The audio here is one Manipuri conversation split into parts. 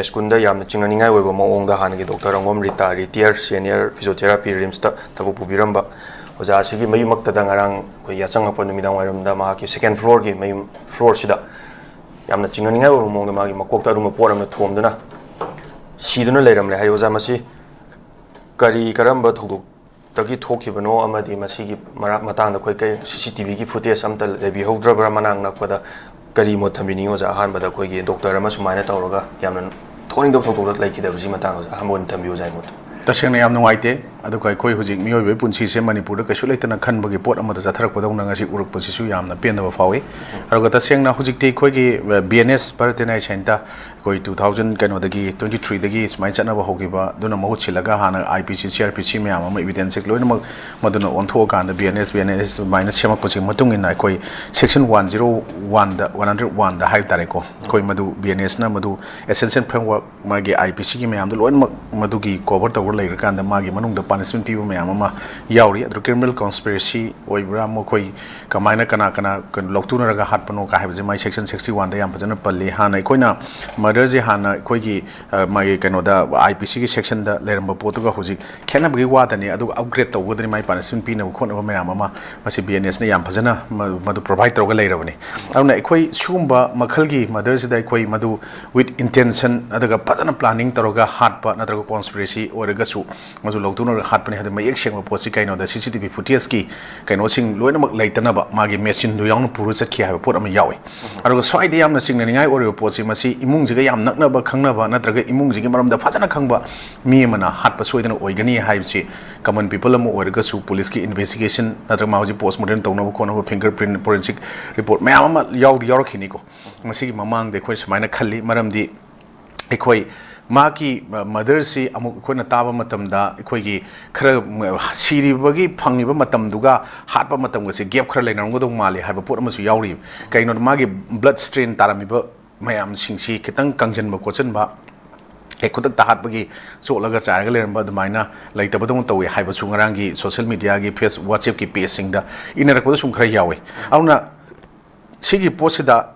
Skunda yamna chinganingai oiba maongda hanagi Dr. Angom Rita retired senior physiotherapy rims ta tabu pubiramba oja asigi mayumak ta ngarang ko yachangapa numidang wairamda mahaki second floor gi mayum floor sida yamna chinganingai oiba maongda magi makokta ruma poramna thomduna siduna leiramle hai oja masi kari karamba thodok tagi thokibano amadi masigi marak matangda khoi kai CCTV gi footage amta lebi haudrabra manang nakpada kari mo thambini oja hanbada khoi gi doctor ama sumaina tawraga yamna Thorning the total like the Zimatang, Hamon Tambu Zaimut. Tashing am no white, other Koi Hujik, Mio, Punsi, Manipur, Kashulate and a Kanbagi port among the Zatarakodonga Uruk Position, the Pin of a Fawi. I got a saying now Hujik take Kogi, BNS, Paratena Chenta, Koi 2000, Kanodagi, 23 the geese, my son of a Hokiba, Dunamo Chilagahana, IPC, CRPC, Miama, maybe 10 Cyclone, Madonna on Toka, and the BNS minus Shamaposi Matung in Koi, section 101, the 101, the Hive Tareko, Koi Madu, BNS Namadu, Essential Framework, Magi IPC, Miam, the Lord Madugi, covered the world later, and the Magi Manung, the punishment people, Miamama, Yauri, the criminal conspiracy, Oibramo Koi, Kamana Kanakana, Loktuna Hatpano, I have my section 61, the Yampazana Pali, Hana, Koina, Madazi Hana, Koigi, my Kanoda, IPC section, the Leramba Portugal, Huzik, cannot be water, I do upgrade the water in my punishment pino, Kona Miamama, Masi BNS Yampazana, Madu provide the later. I'm like Koi Shumba, Makalgi, Madazi, Koi Madu, with intention, other pattern planning, Taroga, Hatpa, another conspiracy, or a gasu, Mazulotuna, Hatpan had my action of Posicano, the CCTV Futiaski, can watching Luanamak Laitanaba, Magi Messin, Luyan Purusaki, have put on a yawi. I was so idea I'm the signaling I or Posimasi, Imunzigam, Naknaba, Kanaba, Natraga, Imunzigam, the Fazana Kamba, Miamana, Hatpa Sweden, Oigani, Hivesi, common people, or gasu, police investigation, Natramazi postmodern Tono, Kono, fingerprint forensic report. Mama Yaw Yorkiniko, Masi Mamang, the question Mina Kali, Madam di Equi. Maki Madersi Amukuna Tava Matamda, Equigi, Siri Bagi, Pangiba Matamduga, Hatpa Matam was a gap curling and Wodo Mali, have a potamus Yauri, Kaino Magi blood strain Taramiba, Mayam Singsi, Kitang Kanjan Bakochenba. I couldn't have bagi so lagas argal and bad mina like the Badon to have a sungarangi, social media, PS, WhatsApp, pacing the inner Kodasum Krayawi. Auna Sigi Posida,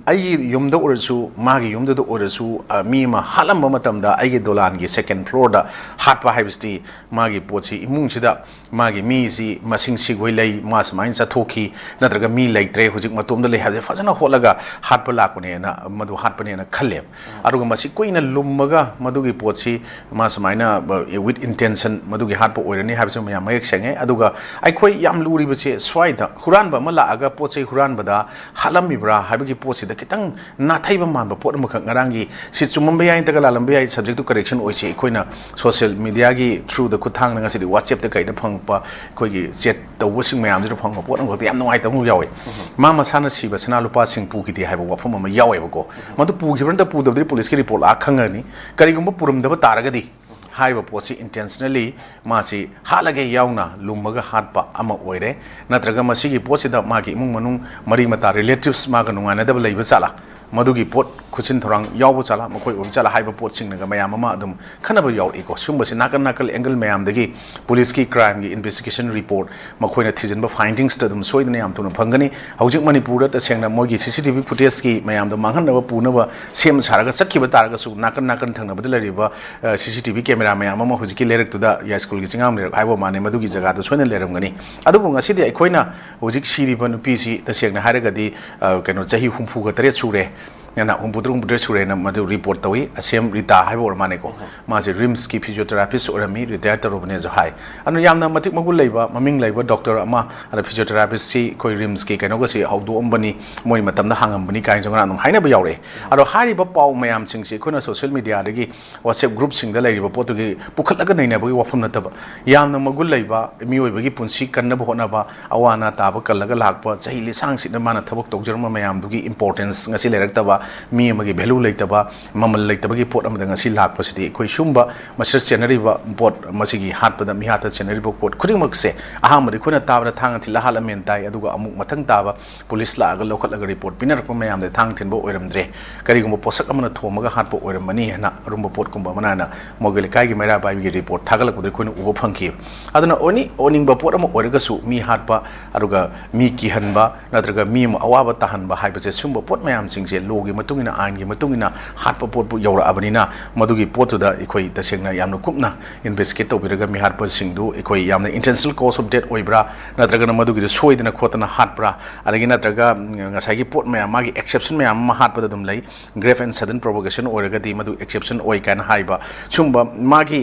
I Yumda Ursu, Magi Yumda Ursu, Mima, Halamatamda, I Dolangi, second floor, the Hatpa Hivesti, Magi Potsi, Imunchida, Magi Misi, Masing Sigway, Mas Mainsa Toki, Natraga me like Tre, Huzik Matum, they have the Fazana Holaga, Hatpalakone, Madu Hatpani and a Kaleb. Arugamasiquina Lumaga, Madugi Potsi, Mas Mina with intention, Madugi Hatpo, or any have some Yamak Sange, Aduga, I quite Yam Luri, Swida, Huranba Malaga, Potsi Huranbada. Halambibra, Habiki Posi, the Kitang, not even man, but Portamarangi, Sitsumambia Intergalambia, subject to correction, or Quina, social media through the Kutang and City, WhatsApp the Kaita Pangpa, Kogi, set the washing man to the Pong of Portland, the no item Yawi. Mama Sana Siba, Sanalu passing Puki, have a walk from a Yawi go. Matupu, given the put of the police report, Akangani, Karigumba Purum the Taragadi. Hive Posi intentionally, Masi, Halage Yauna, Lumaga Hatpa, Ama Oire, Natraga Masigi Posida Magi Munung, Marimata, relatives Maganung, another Labasala, Madugi Port, Kusin Torang, Yawusala, Mako Chala Hive Port Sing, Mayama, Kanaba Yaw Eco, Sumbas, Nakanakal, Angle Mayam, the gay, police crime investigation report, Makoina Tijan findings to them, Soydaniam to Pangani, Hojik Manipur, the Sanga Mogi, CCTV Puteski, Mayam, the Mahana Punova, same Saraga, Saki Bataraga, Nakan Tangabla River, CCTV camera, Mayama, who's killed to the Yaskul Gizam, Ivo Mani, Madugi Zagato, Sweden Lerangani. Adubunga City, Equina, Hojik City, PC, the Sanga Haragadi, cannot say Humfuga Tresure. And Umbudrum Dressurena Madu report away, a same Rita Hive or Manico, Mazi Rimski physiotherapist or a me, retired Robanese High. And Yamna Matic Magu labor, Maming labor, Doctor Ama, and a physiotherapist see Koi Rimski, can also see how do Umbani, Moimatam the Hangambani kinds of random Hinabayore. At a high Bapau Mayam Sing Sikuna social media, the gay WhatsApp groups in the lady of Portuguese, Pukalagan, we were from the Taba. Yamna Magu labor, Mu Punsi, Kanabonaba, Awana, Tabakalagalakpa, Zahili Sangs in the Manatabak, German Mayam, Dugi importance, Nasilectaba. Me Magi Belu Laitaba, Mamma Laitabagi port among the Silak Positi, Quishumba, Master Seneriba, Port Masigi, Hatpa, Mihata Seneribo Port, Kurimakse, Ahamadi Kuna Tava, Tang Tilahala Mentai, Aduga Amuk Matantava, Police Lag, local report, Pinarpam, the Tang Timbo Oremdre, Karigumbo Posakamana Tomaga Hatpo or Mani, Rumbo Port Kumbanana, Mogalikai Mera by report, Tagala with the Kun Ubopunki. I don't know only owning Baporamo Oregasu, me Hatpa, Aruga, Miki Hanba, Natraga Mim, Awaba Tahanba, Hyper Sumba, Port Mayam sings a logi ꯃꯇꯨꯡ ꯏꯟꯅ ꯑꯥꯏꯟꯒꯤ ꯃꯇꯨꯡ ꯏꯟꯅ ꯍꯥꯠꯄ ꯄꯣꯠꯄꯨ ꯌꯧꯔꯛꯑꯕꯅꯤꯅ ꯃꯗꯨꯒꯤ ꯄꯣꯠꯇꯨꯗ ꯑꯩꯈꯣꯏ ꯇꯁꯦꯡꯅ ꯌꯥꯝꯅ ꯀꯨꯞꯅ ꯏꯟꯚꯦꯁꯇꯤꯒꯦꯠ ꯇꯧꯕꯤꯔꯒ ꯃꯤꯍꯥꯠꯄꯁꯤꯡꯗꯨ ꯑꯩꯈꯣꯏ ꯌꯥꯝꯅ ꯏꯟꯇꯦꯟꯁꯅꯦꯜ ꯀꯣꯖ ꯑꯣꯐ ꯗꯦꯠ ꯑꯣꯏꯕ꯭ꯔꯥ ꯅꯠꯇ꯭ꯔꯒꯅ ꯃꯗꯨꯒꯤꯗꯨ ꯁꯣꯏꯗꯅ ꯈꯣꯠꯇꯅ ꯍꯥꯠꯄ꯭ꯔꯥ ꯑꯗꯒꯤ ꯅꯠꯇ꯭ꯔꯒ ꯉꯁꯥꯏꯒꯤ ꯄꯣꯠ ꯃꯌꯥꯝ ꯃꯥꯒꯤ ꯑꯦꯛꯁꯦꯞꯁꯟ ꯃꯌꯥꯝ ꯑꯃ ꯍꯥꯠꯄꯗ ꯑꯗꯨꯝ ꯂꯩ ꯒ꯭ꯔꯦꯐ ꯑꯦꯟ ꯁꯗꯟ ꯄ꯭ꯔꯣꯚꯣꯀꯦꯁꯟ ꯑꯣꯏꯔꯒꯗꯤ ꯃꯗꯨ ꯑꯦꯛꯁꯦꯞꯁꯟ ꯑꯣꯏ ꯀꯥꯏꯅ ꯍꯥꯏꯕ ꯁꯨꯝꯕ ꯃꯥꯒꯤ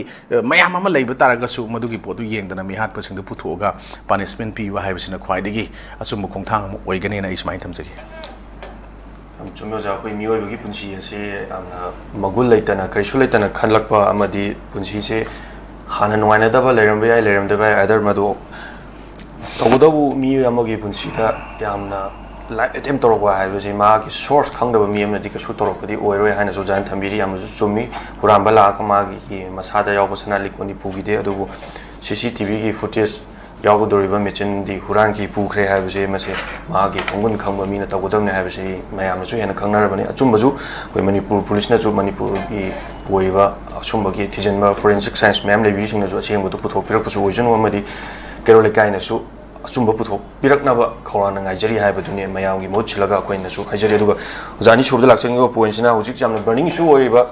ꯃꯌꯥꯝ ꯑꯃ ꯂꯩꯕ ꯇꯥꯔꯒꯁꯨ ꯃꯗꯨꯒꯤ ꯄꯣꯠꯇꯨ ꯌꯦꯡꯗꯅ ꯃꯤꯍꯥꯠꯄꯁꯤꯡꯗꯨ ꯄꯨꯊꯣꯛꯑꯒ ꯄꯥꯅꯤꯁꯃꯦꯟ ꯄꯤꯕ ꯍꯥꯏꯕꯁꯤꯅ ꯈ꯭ꯋꯥꯏꯗꯒꯤ ꯑꯆꯨꯝꯕ ꯈꯣꯡꯊꯥꯡ ꯑꯃ ꯑꯣꯏꯒꯅꯤꯅ ꯑꯩ ꯁꯨꯃꯥꯏꯅ ꯊꯝꯖꯒꯦ ꯆꯨꯝꯃꯦ ꯑꯣꯖꯥ ꯑꯩꯈꯣꯏ ꯃꯤꯑꯣꯏꯕꯒꯤ ꯄꯨꯟꯁꯤ ꯑꯁꯤ ꯌꯥꯝꯅ ꯃꯒꯨꯟ ꯂꯩꯇꯅ ꯀꯔꯤꯁꯨ ꯂꯩꯇꯅ ꯈꯟꯂꯛꯄ ꯑꯃꯗꯤ ꯄꯨꯟꯁꯤꯁꯦ ꯍꯥꯟꯅ ꯅꯨꯡꯉꯥꯏꯅꯗꯕ ꯂꯩꯔꯝꯕ ꯌꯥꯏ ꯂꯩꯔꯝꯗꯕ ꯌꯥꯏ ꯑꯗꯔ ꯃꯗꯨ ꯇꯧꯕꯇꯕꯨ ꯃꯤꯑꯣꯏ ꯑꯃꯒꯤ ꯄꯨꯟꯁꯤꯗ ꯌꯥꯝꯅ ꯂꯥꯏꯐ ꯑꯦꯇꯦꯝ ꯇꯧꯔꯛꯄ ꯍꯥꯏꯕꯁꯤ ꯃꯥꯒꯤ ꯁꯣꯔꯁ ꯈꯪꯗꯕ ꯃꯤ ꯑꯃꯅꯗꯤ ꯀꯩꯁꯨ ꯇꯧꯔꯛꯄꯗꯤ ꯑꯣꯏꯔꯣꯏ ꯍꯥꯏꯅꯁꯨ ꯑꯣꯖꯥꯅ ꯊꯝꯕꯤꯔꯤ ꯌꯥꯝꯅꯁꯨ ꯆꯨꯝꯃꯤ ꯍꯨꯔꯥꯟꯕ ꯂꯥꯛꯑꯒ ꯃꯥꯒꯤ ꯃꯁꯥꯗ ꯌꯥꯎꯕ ꯁꯅꯥ ꯂꯤꯛꯀꯣꯟꯗꯤ ꯄꯨꯈꯤꯗꯦ ꯑꯗꯨꯕꯨ CCTVꯒꯤ ꯐꯨꯇꯦꯖ ꯌꯥꯎꯒꯗꯧꯔꯤꯕ ꯃꯦꯆꯤꯟꯗꯤ ꯍꯨꯔꯥꯟꯈꯤ ꯄꯨꯈ꯭ꯔꯦ ꯍꯥꯏꯕꯁꯤ ꯃꯁꯤ ꯃꯥꯒꯤ ꯈꯣꯡꯒꯨꯟ ꯈꯪꯕ ꯃꯤꯅ ꯇꯧꯒꯗꯕꯅꯤ ꯍꯥꯏꯕꯁꯤ ꯃꯌꯥꯝꯅꯁꯨ ꯍꯦꯟꯅ ꯈꯪꯅꯔꯕꯅꯤ ꯑꯆꯨꯝꯕꯁꯨ ꯑꯩꯈꯣꯏ ꯃꯅꯤꯄꯨꯔ ꯄꯨꯂꯤꯁꯅꯁꯨ ꯃꯅꯤꯄꯨꯔꯒꯤ ꯑꯣꯏꯕ ꯑꯁꯨꯝꯕꯒꯤ ꯊꯤꯖꯤꯟꯕ ꯐꯣꯔꯦꯟꯁꯤꯛ ꯁꯥꯏꯟꯁ ꯃꯌꯥꯝ ꯂꯩꯕꯤꯁꯤꯡꯅꯁꯨ ꯑꯁꯦꯡꯕꯗꯨ ꯄꯨꯊꯣꯛꯄꯤꯔꯛꯄꯁꯨ ꯑꯣꯏꯖꯅꯨ ꯑꯃꯗꯤ ꯀꯩꯔꯣꯜ ꯂꯩꯀꯥꯏꯅꯁꯨ ꯑꯆꯨꯝꯕ ꯄꯨꯊꯣꯛꯄꯤꯔꯛꯅꯕ ꯈꯧꯔꯥꯡꯅ ꯉꯥꯏꯖꯔꯤ ꯍꯥꯏꯕꯗꯨꯅꯤ ꯃꯌꯥꯝꯒꯤ ꯃꯍꯨꯠ ꯁꯤꯜꯂꯒ ꯑꯩꯈꯣꯏꯅꯁꯨ ꯍꯥꯏꯖꯔꯤ ꯑꯗꯨꯒ ꯑꯣꯖꯥ ꯑꯅꯤꯁꯨꯕꯗ ꯂꯥꯛꯆꯅꯤꯡꯉꯤꯕ ꯄꯣꯏꯟꯠꯁꯤꯅ ꯍꯧꯖꯤꯛ ꯌꯥꯝꯅ ꯕꯔꯅꯤꯡ ꯏꯁꯨ ꯑꯣꯏꯔꯤꯕ